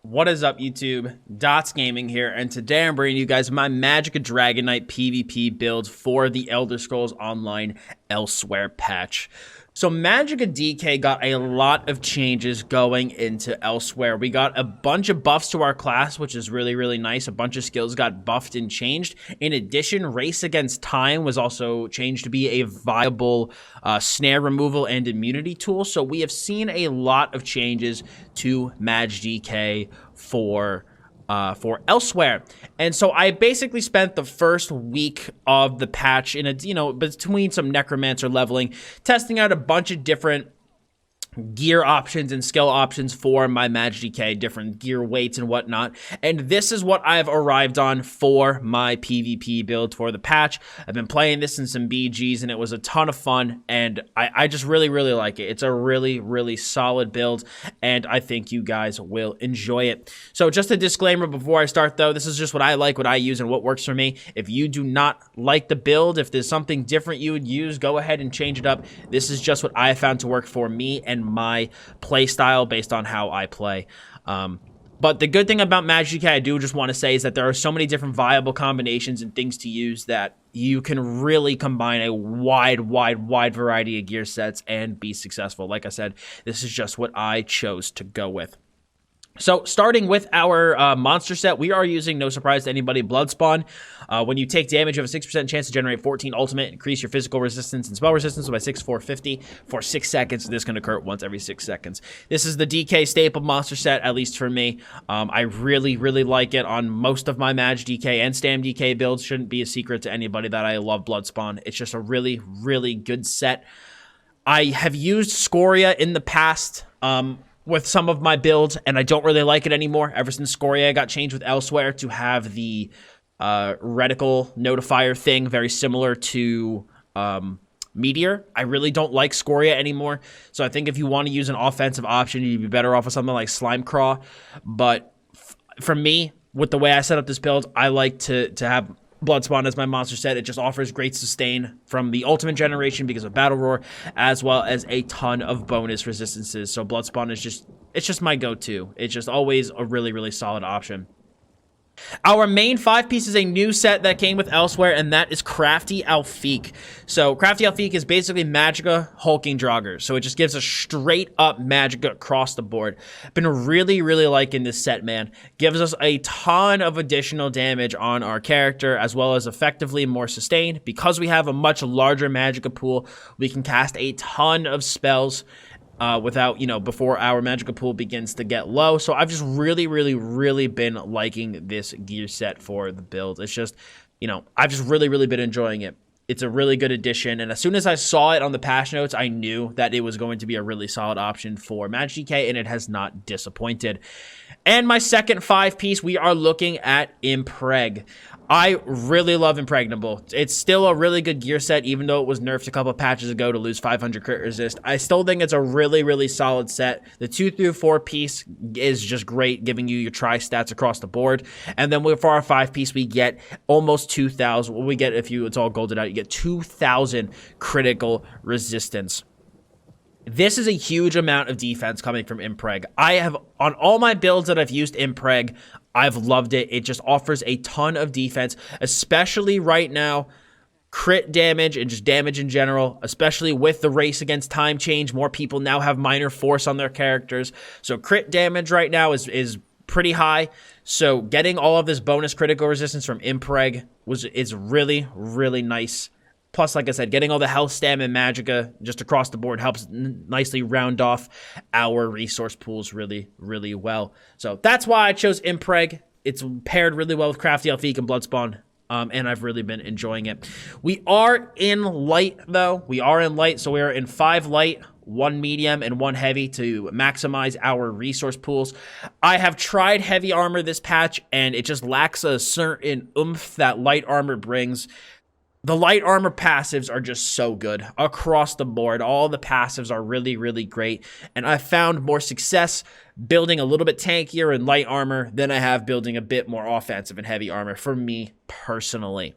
What is up, YouTube? Dottz Gaming here, and today I'm bringing you guys my Magicka Dragonknight PvP build for the Elder Scrolls Online Elsweyr patch. So Magicka DK got a lot of changes going into Elsweyr. We got a bunch of buffs to our class, which is really nice. A bunch of skills got buffed and changed. In addition, Race Against Time was also changed to be a viable snare removal and immunity tool. So we have seen a lot of changes to MagDK for Elsweyr. And so I basically spent the first week of the patch in between some necromancer leveling, testing out a bunch of different gear options and skill options for my MagDK, different gear weights and whatnot. And this is what I've arrived on for my PvP build for the patch. I've been playing this in some BGs and it was a ton of fun, and I just really like it. It's a really solid build, and I think you guys will enjoy it. So just a disclaimer before I start though, this is just what I like, what I use, and what works for me. If you do not like the build, if there's something different you would use, go ahead and change it up. This is just what I found to work for me and my play style based on how I play. But the good thing about Magicka, I do just want to say, is that there are so many different viable combinations and things to use that you can really combine a wide variety of gear sets and be successful. Like I said, this is just what I chose to go with. So starting with our monster set, we are using, no surprise to anybody, Bloodspawn. When you take damage, you have a 6% chance to generate 14 ultimate, increase your physical resistance and spell resistance by 450 for 6 seconds. This can occur once every 6 seconds. This is the DK staple monster set, at least for me. I really like it on most of my MagDK and Stam DK builds. Shouldn't be a secret to anybody that I love Bloodspawn. It's just a really good set. I have used Scoria in the past, with some of my builds, and I don't really like it anymore. Ever since Scoria got changed with Elsweyr to have the reticle notifier thing, very similar to Meteor, I really don't like Scoria anymore. So I think if you want to use an offensive option, you'd be better off with something like Slimecraw. But for me, with the way I set up this build, I like to have Bloodspawn as my monster set. It just offers great sustain from the ultimate generation because of Battle Roar, as well as a ton of bonus resistances. So Bloodspawn is it's just my go-to. It's just always a really solid option. Our main 5-piece is a new set that came with Elsweyr, and that is Crafty Alfiq. So Crafty Alfiq is basically Magicka hulking Draugr. So it just gives a straight up Magicka across the board. Been really liking this set, man. Gives us a ton of additional damage on our character, as well as effectively more sustain. Because we have a much larger Magicka pool, we can cast a ton of spells without, before our Magicka pool begins to get low. So I've just really been liking this gear set for the build. It's just, I've just really been enjoying it. It's a really good addition, and as soon as I saw it on the patch notes, I knew that it was going to be a really solid option for MagDK, and it has not disappointed. And my second 5-piece, we are looking at Impreg. I really love Impregnable. It's still a really good gear set, even though it was nerfed a couple of patches ago to lose 500 crit resist. I still think it's a really solid set. The 2 through 4 piece is just great, giving you your tri-stats across the board. And then for our 5-piece, we get almost 2,000. What we get, if it's all golded out, you get 2,000 critical resistance. This is a huge amount of defense coming from Impreg. On all my builds that I've used Impreg, I've loved it. It just offers a ton of defense, especially right now. Crit damage and just damage in general, especially with the Race Against Time change. More people now have minor force on their characters. So crit damage right now is pretty high. So getting all of this bonus critical resistance from Impreg is really nice. Plus, like I said, getting all the health, stam, and Magicka just across the board helps nicely round off our resource pools really well. So that's why I chose Impreg. It's paired really well with Crafty Alfiq and Bloodspawn, and I've really been enjoying it. We are in light, though. We are in light, so we are in 5 light, 1 medium, and 1 heavy to maximize our resource pools. I have tried heavy armor this patch, and it just lacks a certain oomph that light armor brings. The light armor passives are just so good across the board. All the passives are really great, and I found more success building a little bit tankier in light armor than I have building a bit more offensive and heavy armor for me personally.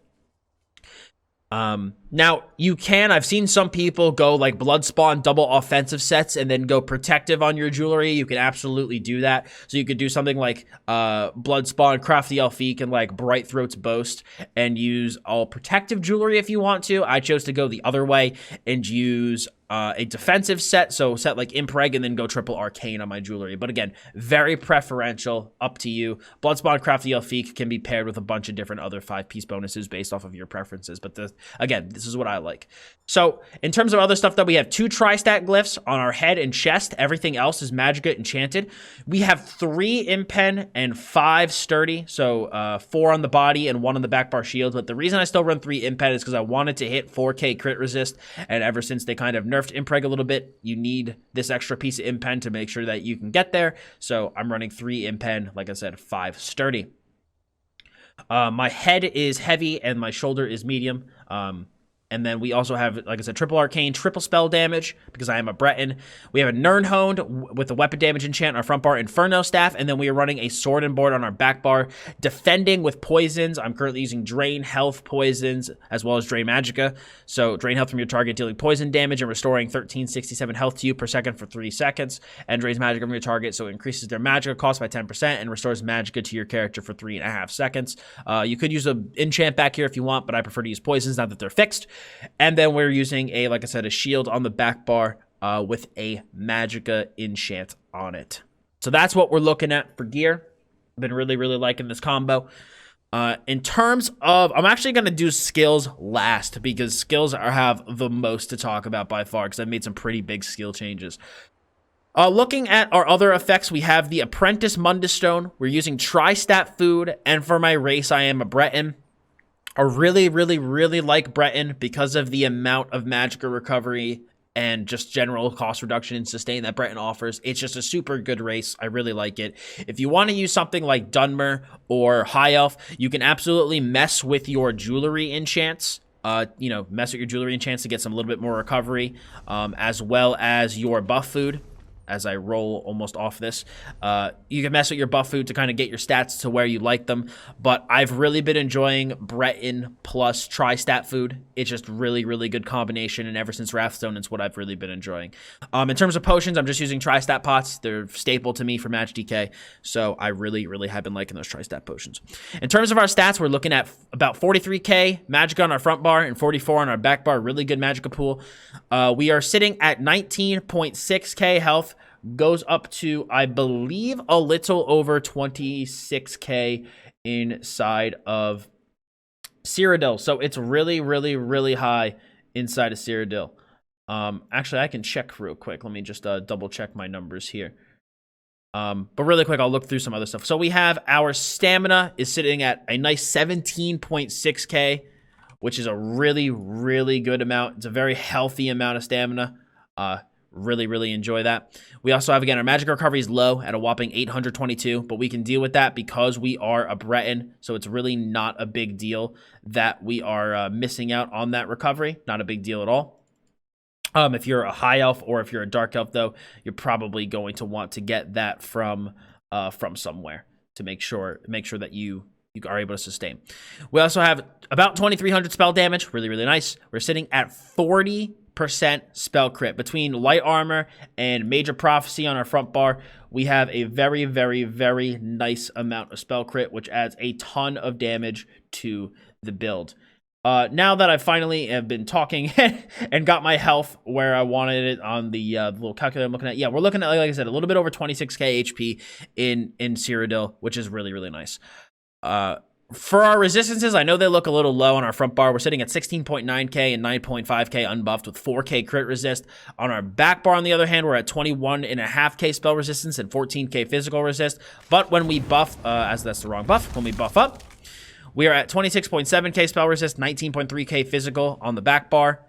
Now you can, I've seen some people go like blood spawn double offensive sets and then go protective on your jewelry. You can absolutely do that. So you could do something like blood spawn crafty elfique and like bright throat's boast and use all protective jewelry if you want to. I chose to go the other way and use a defensive set, so set like Impreg and then go triple arcane on my jewelry. But again, very preferential, up to you. Bloodspawn Crafty Elfique can be paired with a bunch of different other 5-piece bonuses based off of your preferences. But again, this is what I like. So in terms of other stuff, that we have 2 tri-stat glyphs on our head and chest. Everything else is Magicka enchanted. We have 3 impen and 5 sturdy, so 4 on the body and 1 on the back bar shield. But the reason I still run 3 impen is because I wanted to hit 4k crit resist, and ever since they kind of nerfed Impreg a little bit, you need this extra piece of impen to make sure that you can get there. So I'm running 3 impen, like I said, 5 sturdy. My head is heavy and my shoulder is medium. And then we also have, like I said, triple arcane, triple spell damage, because I am a Breton. We have a Nirnhoned with the weapon damage enchant on our front bar, Inferno staff, and then we are running a sword and board on our back bar, defending with poisons. I'm currently using Drain Health poisons, as well as Drain Magicka. So Drain Health from your target, dealing poison damage and restoring 1367 health to you per second for 3 seconds, and Drains Magicka from your target, so it increases their Magicka cost by 10% and restores Magicka to your character for 3.5 seconds. You could use an enchant back here if you want, but I prefer to use poisons now that they're fixed. And then we're using like I said, a shield on the back bar with a Magicka enchant on it. So that's what we're looking at for gear. I've been really, really liking this combo. In terms of, I'm actually going to do skills last, because skills have the most to talk about by far, because I've made some pretty big skill changes. Looking at our other effects, we have the Apprentice Mundus Stone. We're using Tri-Stat Food, and for my race, I am a Breton. I really, really, really like Breton because of the amount of Magicka recovery and just general cost reduction and sustain that Breton offers. It's just a super good race. I really like it. If you want to use something like Dunmer or High Elf, you can absolutely mess with your jewelry enchants. Mess with your jewelry enchants to get some little bit more recovery, as well as your buff food. As I roll almost off this, you can mess with your buff food to kind of get your stats to where you like them. But I've really been enjoying Breton plus Tri-Stat Food. It's just really, really good combination. And ever since Wrathstone, it's what I've really been enjoying. In terms of potions, I'm just using Tri-Stat pots. They're staple to me for Match DK. So I really, really have been liking those Tri-Stat potions. In terms of our stats, we're looking at about 43k Magicka on our front bar and 44 on our back bar. Really good Magicka pool. We are sitting at 19.6k health. Goes up to, I believe, a little over 26k inside of Cyrodiil. So it's really, really, really high inside of Cyrodiil. Actually, I can check real quick. Let me just double check my numbers here. But really quick, I'll look through some other stuff. So we have our stamina is sitting at a nice 17.6k, which is a really, really good amount. It's a very healthy amount of stamina. Really, really enjoy that. We also have, again, our Magicka recovery is low at a whopping 822, but we can deal with that because we are a Breton, so it's really not a big deal that we are missing out on that recovery. Not a big deal at all. If you're a High Elf or if you're a Dark Elf, though, you're probably going to want to get that from somewhere to make sure that you are able to sustain. We also have about 2,300 spell damage. Really, really nice. We're sitting at 40% spell crit. Between light armor and major prophecy on our front bar, we have a very, very, very nice amount of spell crit, which adds a ton of damage to the build. Now that I finally have been talking and got my health where I wanted it on the little calculator I'm looking at, yeah, we're looking at, like I said, a little bit over 26k HP in Cyrodiil, which is really, really nice. For our resistances, I know they look a little low on our front bar. We're sitting at 16.9k and 9.5k unbuffed with 4k crit resist. On our back bar, on the other hand, we're at 21.5k spell resistance and 14k physical resist. But when we buff, as that's the wrong buff, when we buff up, we are at 26.7k spell resist, 19.3k physical on the back bar,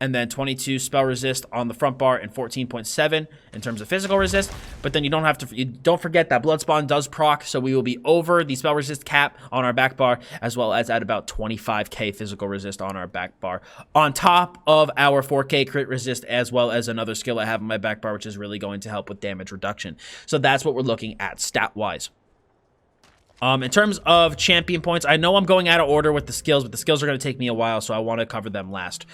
and then 22 spell resist on the front bar and 14.7 in terms of physical resist. But then you don't forget that Bloodspawn does proc, so we will be over the spell resist cap on our back bar, as well as at about 25k physical resist on our back bar, on top of our 4k crit resist, as well as another skill I have on my back bar, which is really going to help with damage reduction. So that's what we're looking at stat wise. In terms of champion points, I know I'm going out of order with the skills, but the skills are going to take me a while, so I want to cover them last.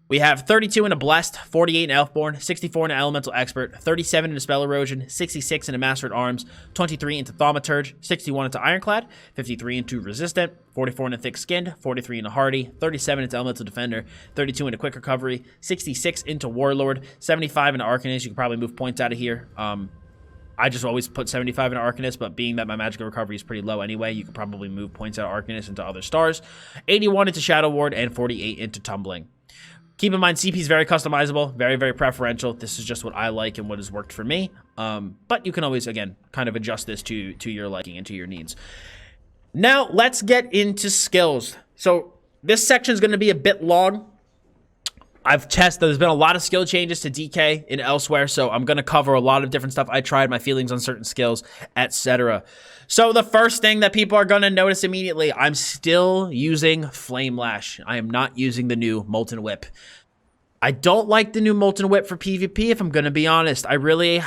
We have 32 in a Blessed, 48 in Elfborn, 64 in an Elemental Expert, 37 in a Spell Erosion, 66 in a Master at Arms, 23 into Thaumaturge, 61 into Ironclad, 53 into Resistant, 44 into Thick Skinned, 43 into Hardy, 37 into Elemental Defender, 32 into Quick Recovery, 66 into Warlord, 75 into Arcanist. You can probably move points out of here. I just always put 75 into Arcanist, but being that my Magicka recovery is pretty low anyway, you can probably move points out of Arcanist into other stars. 81 into Shadow Ward, and 48 into Tumbling. Keep in mind, CP is very customizable, very, very preferential. This is just what I like and what has worked for me. But you can always, again, kind of adjust this to your liking and to your needs. Now, let's get into skills. So this section is going to be a bit long. I've tested, there's been a lot of skill changes to DK in Elsweyr, so I'm going to cover a lot of different stuff I tried, my feelings on certain skills, etc. So the first thing that people are going to notice immediately, I'm still using Flame Lash. I am not using the new Molten Whip. I don't like the new Molten Whip for PvP, if I'm going to be honest. I really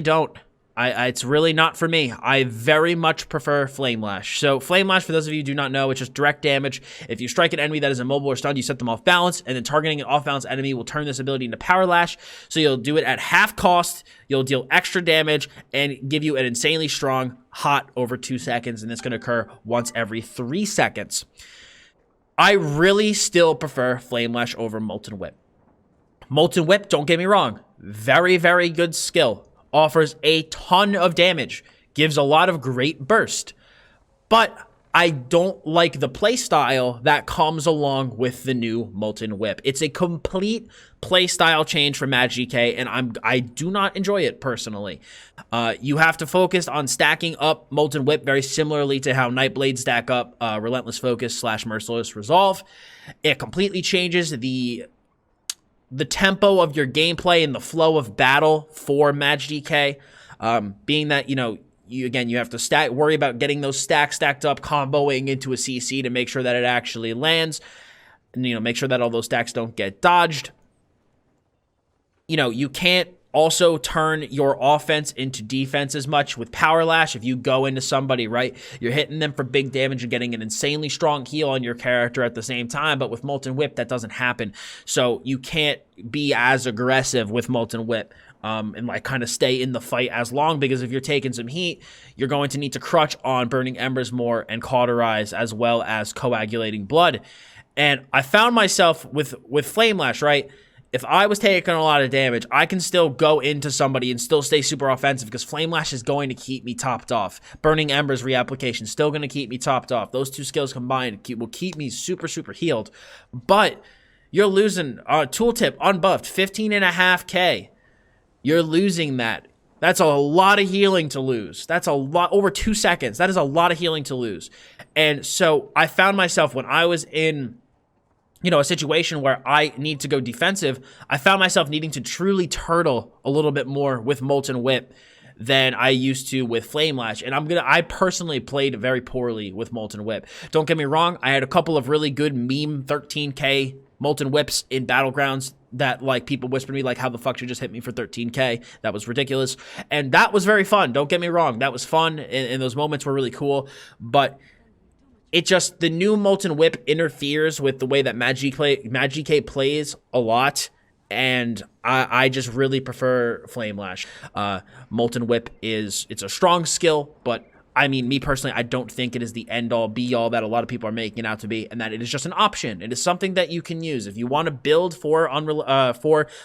don't. It's really not for me. I very much prefer Flame Lash. So Flame Lash, for those of you who do not know, it's just direct damage. If you strike an enemy that is immobile or stunned, you set them off balance, and then targeting an off-balance enemy will turn this ability into Power Lash. So you'll do it at half cost, you'll deal extra damage, and give you an insanely strong hot over 2 seconds, and it's going to occur once every 3 seconds. I really still prefer Flame Lash over Molten Whip. Molten Whip, don't get me wrong, very, very good skill. Offers a ton of damage, gives a lot of great burst, but I don't like the playstyle that comes along with the new Molten Whip. It's a complete playstyle change for Magicka, and I do not enjoy it personally. You have to focus on stacking up Molten Whip very similarly to how Nightblade stack up Relentless Focus / Merciless Resolve. It completely changes the tempo of your gameplay and the flow of battle for Magicka, being that, you have to worry about getting those stacks stacked up, comboing into a CC to make sure that it actually lands, and, make sure that all those stacks don't get dodged. You can't also turn your offense into defense as much with Power Lash. If you go into somebody, right, you're hitting them for big damage and getting an insanely strong heal on your character at the same time, but with Molten Whip, that doesn't happen. So you can't be as aggressive with Molten Whip and kind of stay in the fight as long, because if you're taking some heat, you're going to need to crutch on Burning Embers more and Cauterize, as well as Coagulating Blood. And I found myself with Flame Lash, right? If I was taking a lot of damage, I can still go into somebody and still stay super offensive, because Flame Lash is going to keep me topped off. Burning Embers reapplication still going to keep me topped off. Those two skills combined will keep me super, super healed. But you're losing tooltip unbuffed, 15.5k. You're losing that. That's a lot of healing to lose. That's a lot, over 2 seconds. That is a lot of healing to lose. And so I found myself, when I was in a situation where I need to go defensive, I found myself needing to truly turtle a little bit more with Molten Whip than I used to with Flame Lash. And I personally played very poorly with Molten Whip. Don't get me wrong, I had a couple of really good meme 13k Molten Whips in Battlegrounds that, people whispered me, how the fuck you just hit me for 13k? That was ridiculous. And that was very fun. Don't get me wrong. That was fun, and those moments were really cool. But the new Molten Whip interferes with the way that Magicka plays a lot, and I just really prefer Flame Lash. Molten Whip it's a strong skill, but me personally, I don't think it is the end-all, be-all that a lot of people are making it out to be, and that it is just an option. It is something that you can use. If you want to build for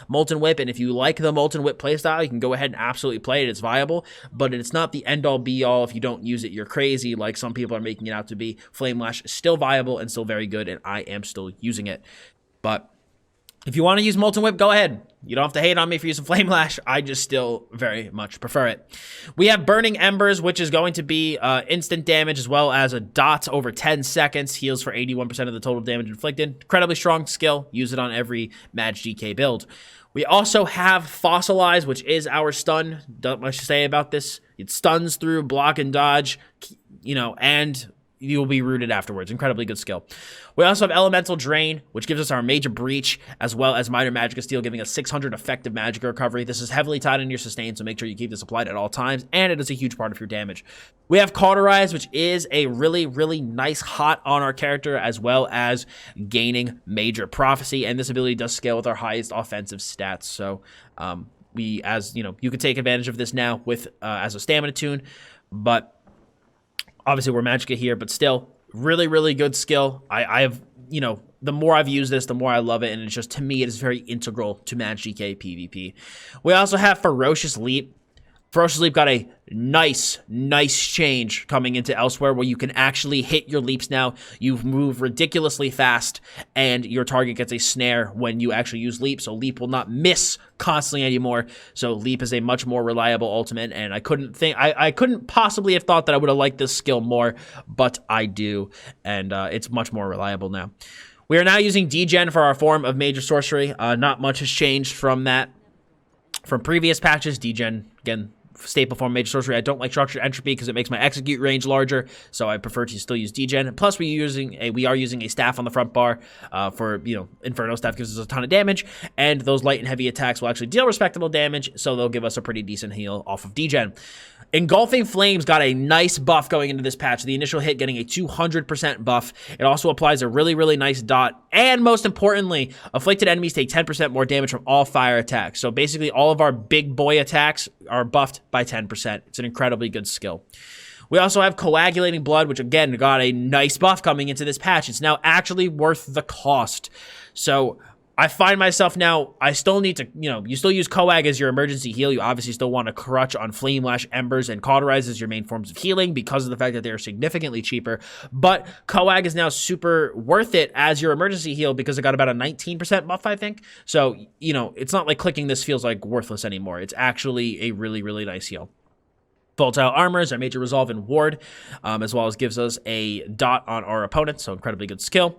Molten Whip, and if you like the Molten Whip playstyle, you can go ahead and absolutely play it. It's viable, but it's not the end-all, be-all. If you don't use it, you're crazy, like some people are making it out to be. Flame Lash is still viable and still very good, and I am still using it. But if you want to use Molten Whip, go ahead. You don't have to hate on me for using Flame Lash. I just still very much prefer it. We have Burning Embers, which is going to be instant damage, as well as a Dottz over 10 seconds. Heals for 81% of the total damage inflicted. Incredibly strong skill. Use it on every Magicka build. We also have Fossilize, which is our stun. Don't much to say about this. It stuns through block and dodge, and you'll be rooted afterwards. Incredibly good skill. We also have Elemental Drain, which gives us our Major Breach, as well as Minor Magicka Steal, giving us 600 effective Magicka recovery. This is heavily tied into your sustain, so make sure you keep this applied at all times, and it is a huge part of your damage. We have Cauterize, which is a really, really nice hot on our character, as well as gaining Major Prophecy, and this ability does scale with our highest offensive stats. So you can take advantage of this now with as a stamina tune, but obviously we're Magicka here, but still really, really good skill. I have, the more I've used this, the more I love it, and it's just, to me, it is very integral to Magicka PvP. We also have Ferocious Leap. Ferocious Leap got a nice change coming into Elsweyr, where you can actually hit your leaps now. You move ridiculously fast, and your target gets a snare when you actually use Leap, so Leap will not miss constantly anymore. So Leap is a much more reliable ultimate, and I couldn't possibly have thought that I would have liked this skill more, but I do, and it's much more reliable now. We are now using Degen for our form of Major Sorcery. Not much has changed from that. From previous patches, Degen, again, staple form Major Sorcery. I don't like Structured Entropy because it makes my execute range larger, so I prefer to still use Degen. Plus, we are using a staff on the front bar for, Inferno staff gives us a ton of damage, and those light and heavy attacks will actually deal respectable damage, so they'll give us a pretty decent heal off of Degen. Engulfing Flames got a nice buff going into this patch. The initial hit getting a 200% buff. It also applies a really, really nice dot. And most importantly, afflicted enemies take 10% more damage from all fire attacks. So basically all of our big boy attacks are buffed by 10%. It's an incredibly good skill. We also have Coagulating Blood, which again got a nice buff coming into this patch. It's now actually worth the cost. So I find myself now, I still need to, you still use Coag as your emergency heal. You obviously still want to Crutch on Flame Lash, Embers, and Cauterize as your main forms of healing because of the fact that they are significantly cheaper. But Coag is now super worth it as your emergency heal because it got about a 19% buff, I think. So, it's not like clicking this feels like worthless anymore. It's actually a really, really nice heal. Volatile Armor is our Major Resolve and Ward, as well as gives us a dot on our opponent, so incredibly good skill.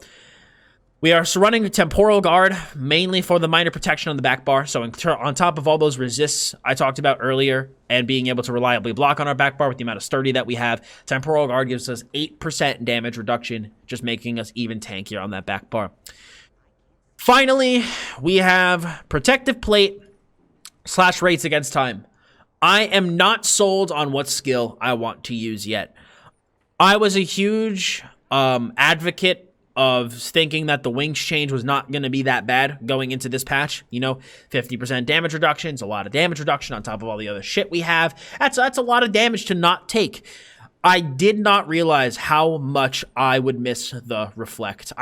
We are running Temporal Guard, mainly for the minor protection on the back bar. So on top of all those resists I talked about earlier, and being able to reliably block on our back bar with the amount of sturdy that we have, Temporal Guard gives us 8% damage reduction, just making us even tankier on that back bar. Finally, we have Protective Plate / Rates Against Time. I am not sold on what skill I want to use yet. I was a huge advocate of thinking that the wings change was not going to be that bad going into this patch. 50% damage reduction is a lot of damage reduction on top of all the other shit we have. That's a lot of damage to not take. I did not realize how much I would miss the Reflect.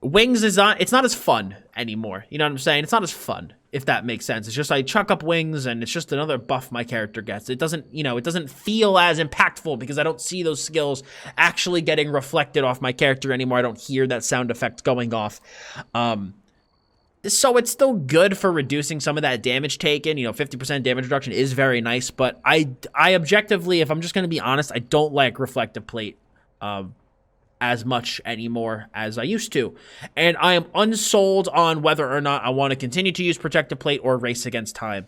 Wings is not, it's not as fun anymore. You know what I'm saying? It's not as fun, if that makes sense. It's just I chuck up wings and it's just another buff my character gets. It doesn't, it doesn't feel as impactful because I don't see those skills actually getting reflected off my character anymore. I don't hear that sound effect going off. So it's still good for reducing some of that damage taken. 50% damage reduction is very nice, but I objectively, if I'm just going to be honest, I don't like Reflective Plate as much anymore as I used to. And I am unsold on whether or not I want to continue to use Protective Plate or Race Against Time.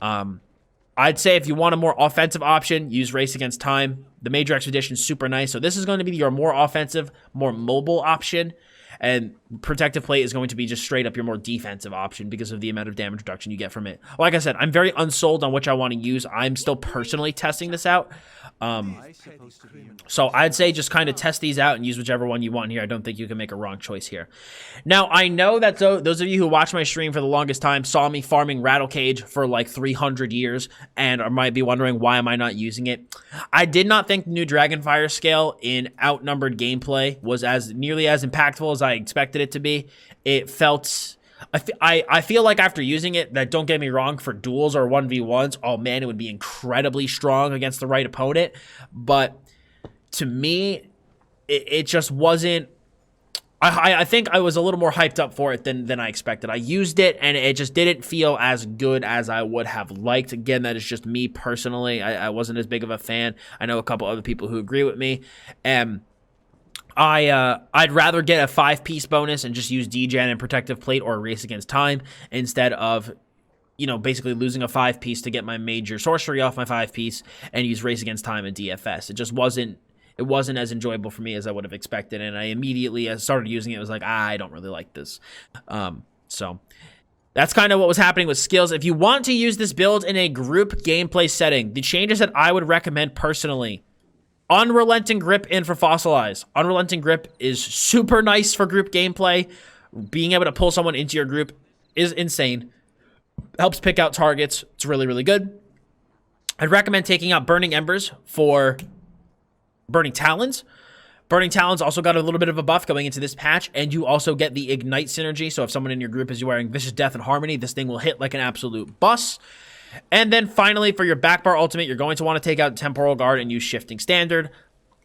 I'd say if you want a more offensive option, use Race Against Time. The Major Expedition is super nice. So this is going to be your more offensive, more mobile option. And Protective Plate is going to be just straight up your more defensive option because of the amount of damage reduction you get from it. Like I said, I'm very unsold on which I want to use. I'm still personally testing this out. So I'd say just kind of test these out and use whichever one you want here. I don't think you can make a wrong choice here. Now, I know that those of you who watched my stream for the longest time saw me farming Rattle Cage for like 300 years and might be wondering why am I not using it. I did not think the new Dragonfire scale in outnumbered gameplay was as nearly as impactful as I expected it to be. It felt... I feel like after using it, that don't get me wrong, for duels or 1v1s, oh man, it would be incredibly strong against the right opponent. But to me, it just wasn't... I think I was a little more hyped up for it than I expected. I used it, and it just didn't feel as good as I would have liked. Again, that is just me personally. I wasn't as big of a fan. I know a couple other people who agree with me. I'd rather get a 5-piece bonus and just use Degen and Protective Plate or Race Against Time instead of you know, basically losing a 5-piece to get my major sorcery off my 5-piece and use Race Against Time and DFS. It just wasn't as enjoyable for me as I would have expected, and I immediately, as I started using it, was like, I don't really like this. So that's kind of what was happening with skills. If you want to use this build in a group gameplay setting, the changes that I would recommend personally: Unrelenting Grip in for Fossilize. Unrelenting Grip is super nice for group gameplay. Being able to pull someone into your group is insane. Helps pick out targets. It's really, really good. I'd recommend taking out Burning Embers for Burning Talons. Burning Talons also got a little bit of a buff going into this patch, and you also get the Ignite synergy. So if someone in your group is wearing Vicious Death and Harmony, this thing will hit like an absolute bus. And then finally, for your back bar ultimate, you're going to want to take out Temporal Guard and use Shifting Standard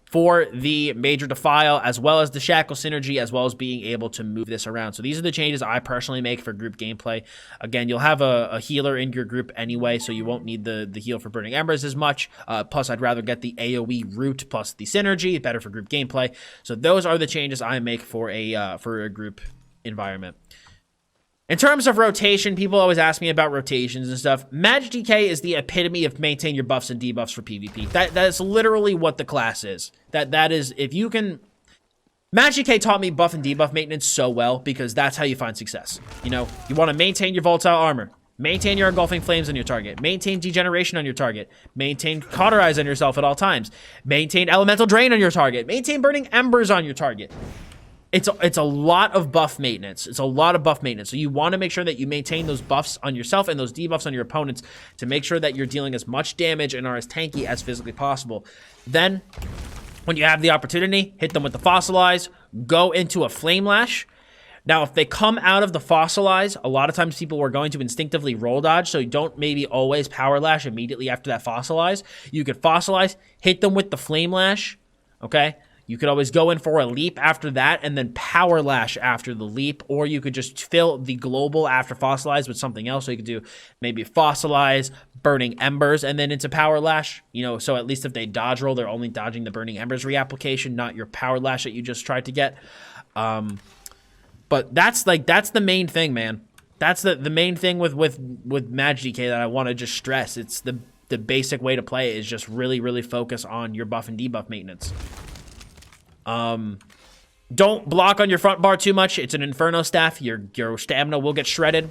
for the Major Defile, as well as the Shackle synergy, as well as being able to move this around. So these are the changes I personally make for group gameplay. Again, you'll have a healer in your group anyway, so you won't need the heal for Burning Embers as much. Plus, I'd rather get the AoE root plus the synergy, better for group gameplay. So those are the changes I make for a group environment. In terms of rotation, people always ask me about rotations and stuff. Magicka is the epitome of maintain your buffs and debuffs for PvP. That is literally what the class is. That is, if you can... Magicka taught me buff and debuff maintenance so well because that's how you find success. You know, you want to maintain your volatile armor, maintain your engulfing flames on your target, maintain degeneration on your target, maintain cauterize on yourself at all times, maintain elemental drain on your target, maintain burning embers on your target. It's a lot of buff maintenance. It's a lot of buff maintenance. So you want to make sure that you maintain those buffs on yourself and those debuffs on your opponents to make sure that you're dealing as much damage and are as tanky as physically possible. Then, when you have the opportunity, hit them with the Fossilize, go into a Flame Lash. Now, if they come out of the Fossilize, a lot of times people are going to instinctively roll dodge, so you don't maybe always Power Lash immediately after that Fossilize. You could Fossilize, hit them with the Flame Lash, okay? You could always go in for a leap after that and then Power Lash after the leap, or you could just fill the global after Fossilize with something else. So you could do maybe Fossilize, Burning Embers, and then into Power Lash. You know, so at least if they dodge roll, they're only dodging the Burning Embers reapplication, not your Power Lash that you just tried to get. But that's the main thing, man. That's the main thing with Magicka that I want to just stress. It's the basic way to play it is just really, really focus on your buff and debuff maintenance. Don't block on your front bar too much. It's an Inferno staff. Your stamina will get shredded.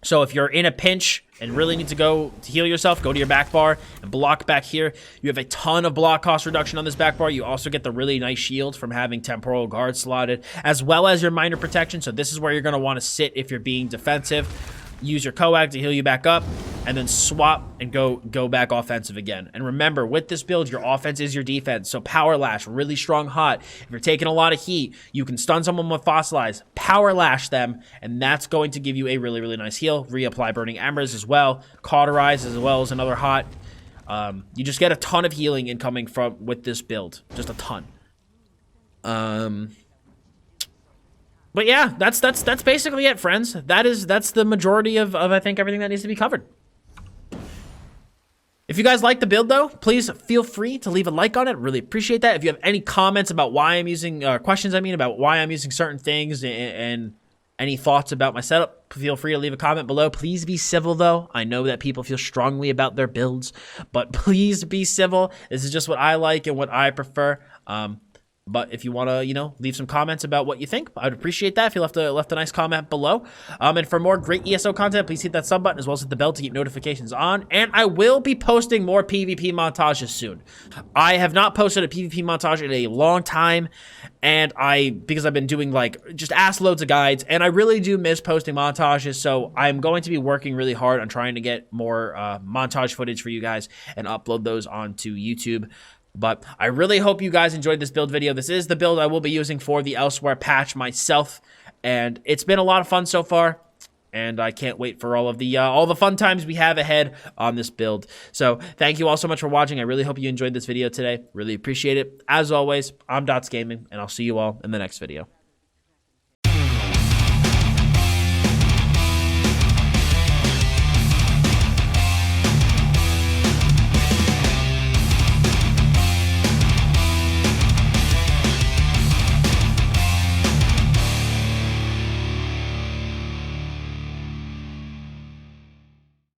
So if you're in a pinch and really need to go to heal yourself, go to your back bar and block back here. You have a ton of block cost reduction on this back bar. You also get the really nice shield from having Temporal Guard slotted, as well as your minor protection. So this is where you're going to want to sit if you're being defensive. Use your coag to heal you back up, and then swap and go back offensive again. And remember, with this build, your offense is your defense. So Power Lash, really strong hot. If you're taking a lot of heat, you can stun someone with Fossilize, Power Lash them, and that's going to give you a really, really nice heal. Reapply Burning Embers as well. Cauterize as well as another hot. You just get a ton of healing incoming with this build. Just a ton. But yeah, that's basically it, friends. That's the majority of I think everything that needs to be covered. If you guys like the build though, please feel free to leave a like on it. Really appreciate that. If you have any comments about why I'm using, questions I mean, about why I'm using certain things and any thoughts about my setup, feel free to leave a comment below. Please be civil though. I know that people feel strongly about their builds, but please be civil. This is just what I like and what I prefer. But if you want to, you know, leave some comments about what you think, I'd appreciate that if you left a nice comment below. And for more great ESO content, please hit that sub button as well as hit the bell to keep notifications on. And I will be posting more PvP montages soon. I have not posted a PvP montage in a long time, and because I've been doing like just ass loads of guides, and I really do miss posting montages. So I'm going to be working really hard on trying to get more montage footage for you guys and upload those onto YouTube. But I really hope you guys enjoyed this build video. This is the build I will be using for the Elsweyr patch myself, and it's been a lot of fun so far. And I can't wait for all the fun times we have ahead on this build. So thank you all so much for watching. I really hope you enjoyed this video today. Really appreciate it. As always, I'm Dottz Gaming, and I'll see you all in the next video.